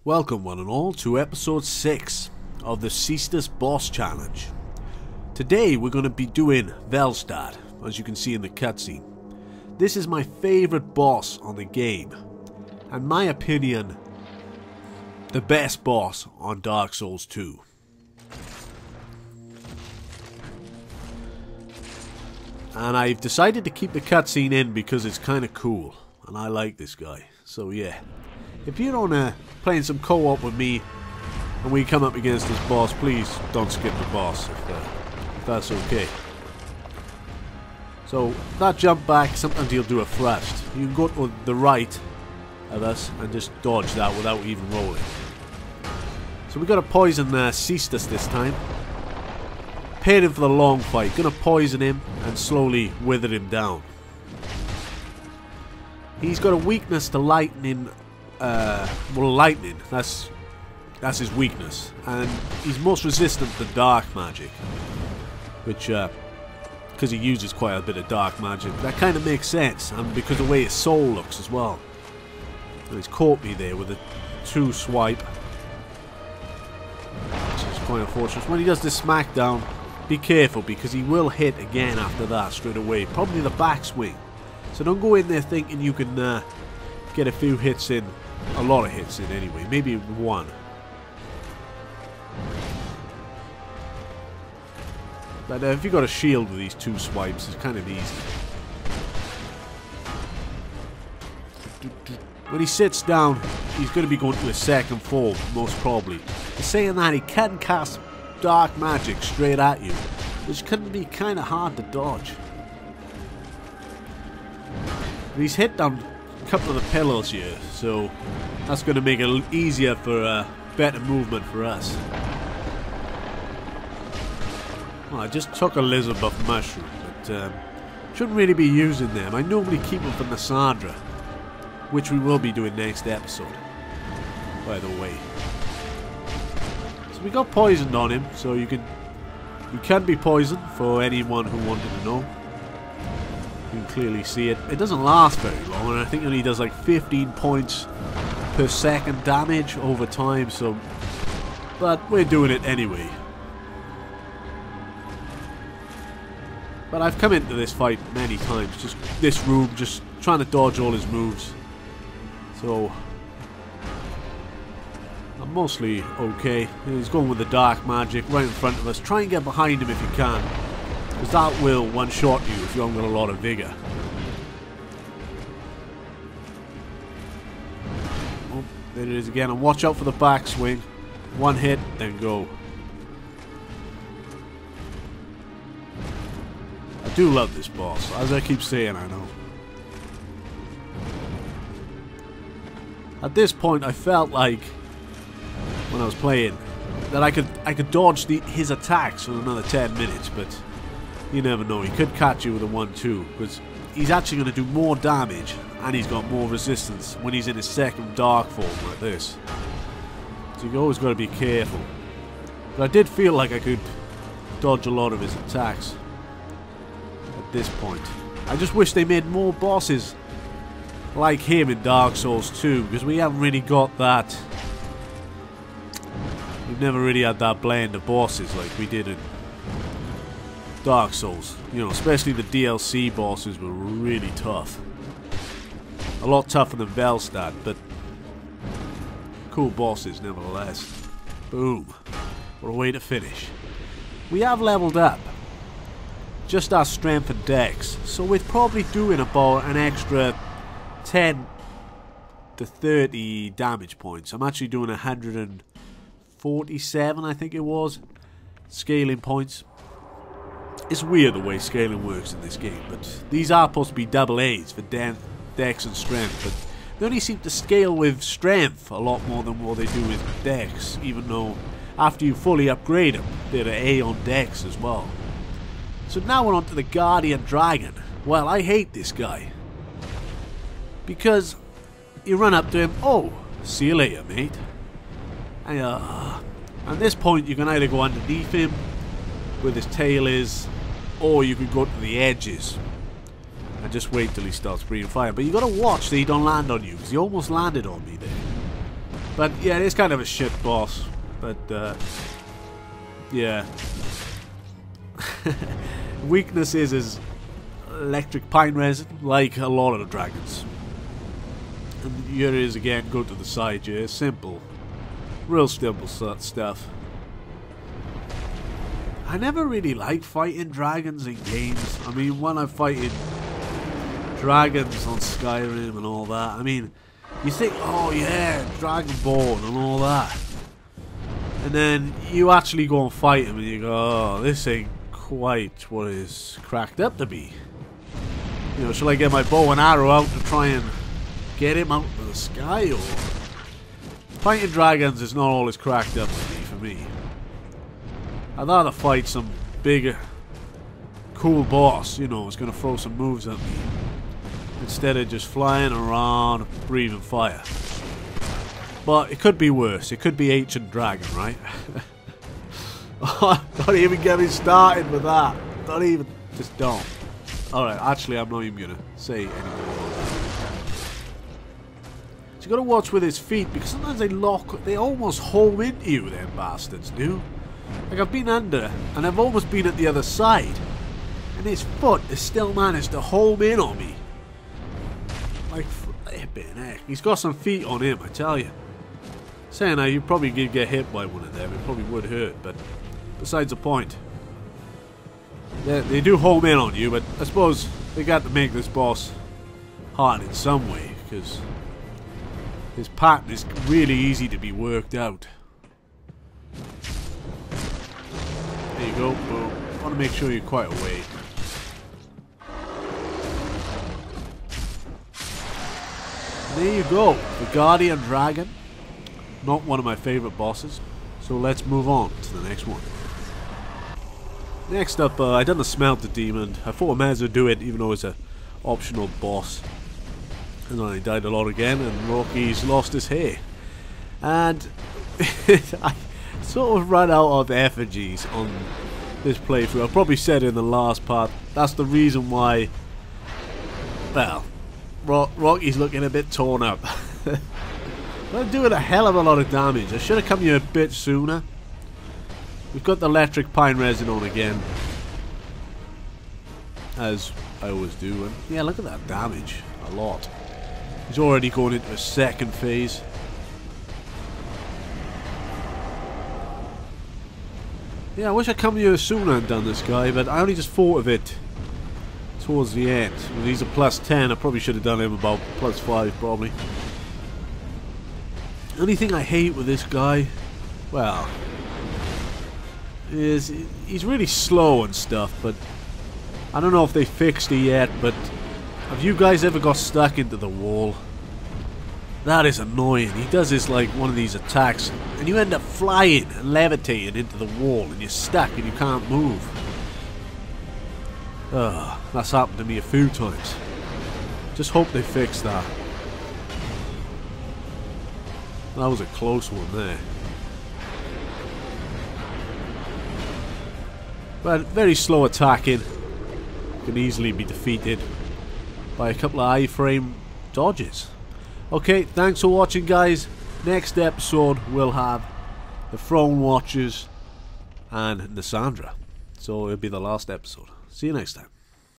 Welcome one and all to episode 6 of the Caestus boss challenge. Today we're going to be doing Velstadt, as you can see in the cutscene. This is my favourite boss on the game, and my opinion, the best boss on Dark Souls 2. And I've decided to keep the cutscene in because it's kind of cool, and I like this guy, so yeah. If you're on playing some co-op with me and we come up against this boss, please don't skip the boss if that's okay. So that jump back, sometimes you'll do a thrust. You can go to the right of us and just dodge that without even rolling. So we got to poison Caestus this time. Paired him for the long fight. Gonna poison him and slowly wither him down. He's got a weakness to lightning. Lightning, that's his weakness, and he's most resistant to dark magic, which because he uses quite a bit of dark magic, that kind of makes sense, and because of the way his soul looks as well. And he's caught me there with a 2 swipe, which is quite unfortunate. When he does this smackdown, be careful because he will hit again after that straight away, probably the backswing. So don't go in there thinking you can get a few hits in. A lot of hits in anyway, maybe one. But if you got a shield with these 2 swipes, it's kind of easy. When he sits down, he's going to be going to a second form, most probably. But saying that, he can cast dark magic straight at you, which can be kind of hard to dodge. But he's hit down couple of the pillars here, so that's going to make it easier for better movement for us. Well, I just took a lizard buff mushroom, but shouldn't really be using them. I normally keep them for Nasandra, which we will be doing next episode, by the way. So we got poisoned on him, so you can be poisoned for anyone who wanted to know. You can clearly see it. It doesn't last very long, and I think it only does like 15 points per second damage over time, so... But we're doing it anyway. But I've come into this fight many times, just this room, just trying to dodge all his moves. So... I'm mostly okay. He's going with the dark magic right in front of us. Try and get behind him if you can, because that will one-shot you if you haven't got a lot of vigor. Oh, there it is again. And watch out for the backswing. One hit, then go. I do love this boss, as I keep saying, I know. At this point, I felt like, when I was playing, that I could dodge his attacks for another 10 minutes, but... You never know, he could catch you with a 1-2, because he's actually going to do more damage, and he's got more resistance when he's in his second dark form like this. So you always got to be careful. But I did feel like I could dodge a lot of his attacks at this point. I just wish they made more bosses like him in Dark Souls 2, because we haven't really got that. We've never really had that blend of bosses like we did in Dark Souls, you know, especially the DLC bosses were really tough. A lot tougher than Velstadt, but cool bosses nevertheless. Boom. What a way to finish. We have leveled up just our strength and dex, so we're probably doing about an extra 10 to 30 damage points. I'm actually doing 147, I think it was, scaling points. It's weird the way scaling works in this game, but these are supposed to be double A's for dex and strength, but they only seem to scale with strength a lot more than what they do with dex, even though after you fully upgrade them, they're an A on dex as well. So now we're on to the Guardian Dragon. Well, I hate this guy, because you run up to him, oh, see you later, mate. And at this point you can either go underneath him, where his tail is, or you could go to the edges and just wait till he starts breathing fire. But you gotta watch that he don't land on you, because he almost landed on me there. But yeah, it's kind of a shit boss. But yeah. Weakness is his electric pine resin, like a lot of the dragons. And here it is again, go to the side, yeah, simple. Real simple stuff. I never really like fighting dragons in games. I mean, when I'm fighting dragons on Skyrim and all that, I mean, you think, oh yeah, Dragonborn and all that. And then you actually go and fight him and you go, oh, this ain't quite what it's cracked up to be. You know, shall I get my bow and arrow out to try and get him out of the sky, or... Fighting dragons is not all it's cracked up to be for me. I'd rather fight some bigger, cool boss, you know, who's going to throw some moves at me, instead of just flying around breathing fire. But it could be worse. It could be Ancient Dragon, right? Oh, don't even get me started with that. Don't even. Just don't. Alright, actually, I'm not even going to say any more. So you got to watch with his feet, because sometimes they almost home into you, them bastards do. Like, I've been under, and I've almost been at the other side, and his foot has still managed to home in on me. Like, flipping heck. He's got some feet on him, I tell you. Saying that, you probably could get hit by one of them. It probably would hurt, but besides the point. They do home in on you, but I suppose they got to make this boss hard in some way, because his pattern is really easy to be worked out. There you go, boom. I want to make sure you're quite away. There you go, the Guardian Dragon. Not one of my favourite bosses. So let's move on to the next one. Next up, I done the Smelter Demon. I thought I might as well do it, even though it's an optional boss. And then I died a lot again, and Rocky's lost his hair. And I sort of ran out of effigies on this playthrough. I probably said in the last part, that's the reason why, well, Rocky's looking a bit torn up. But I'm doing a hell of a lot of damage. I should have come here a bit sooner. We've got the electric pine resin on again, as I always do. And yeah, look at that damage. A lot. He's already going into a second phase. Yeah, I wish I'd come here sooner and done this guy, but I only just thought of it towards the end. When he's a +10, I probably should have done him about +5, probably. The only thing I hate with this guy, well, is he's really slow and stuff, but I don't know if they fixed it yet, but have you guys ever got stuck into the wall? That is annoying. He does this like one of these attacks, and you end up flying and levitating into the wall, and you're stuck and you can't move. Ugh, that's happened to me a few times. Just hope they fix that. That was a close one there. But very slow attacking. Can easily be defeated by a couple of iframe dodges. Okay, thanks for watching, guys. Next episode we'll have the Throne Watchers and Cassandra. So it'll be the last episode. See you next time.